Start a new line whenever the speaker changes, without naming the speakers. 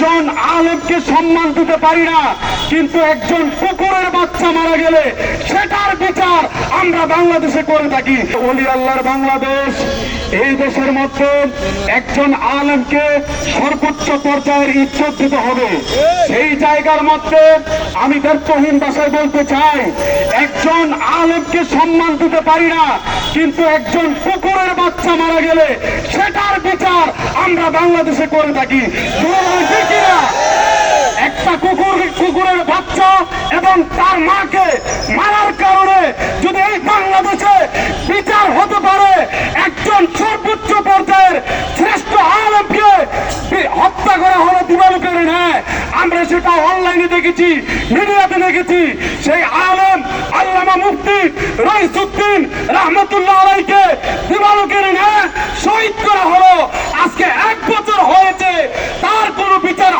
একজন আলেমকে সম্মান দিতে পারি না, কিন্তু একজন কুকুরের বাচ্চা মারা গেলে সেটার বিচার আমরা বাংলাদেশে করে থাকি। ওলি আল্লাহর বাংলাদেশ, এই দেশের মধ্যে একজন আলেমকে সর্বোচ্চ পর্যায়ের ইজ্জত দিতে হবে। সেই জায়গার মধ্যে আমি ব্যর্থহীন ভাষায় বলতে চাই, একজন আলেমকে সম্মান দিতে পারি না, কিন্তু একজন কুকুরের বাচ্চা মারা গেলে সেটার বিচার আমরা বাংলাদেশে করে থাকি। ঠিক কিনা? একটা কুকুরের বাচ্চা এবং তার মাকে মারার কারণে যদি এই বাংলাদেশে বিচার হতে পারে, একজন সর্বোচ্চ পর্যায়ের শ্রেষ্ঠ আলেমকে হত্যা করা হলো দিবালোকের ন্যায়। আমরা সেটা অনলাইনে দেখেছি, মিডিয়াতে দেখেছি। সেই আলেম আল্লামা মুফতি রইসউদ্দিন রহমতুল্লাহ আলাইহিকে দিবালোকের ন্যায় শহীদ করা হলো। আজকে 1 বছর হয়েছে, তার কোনো বিচার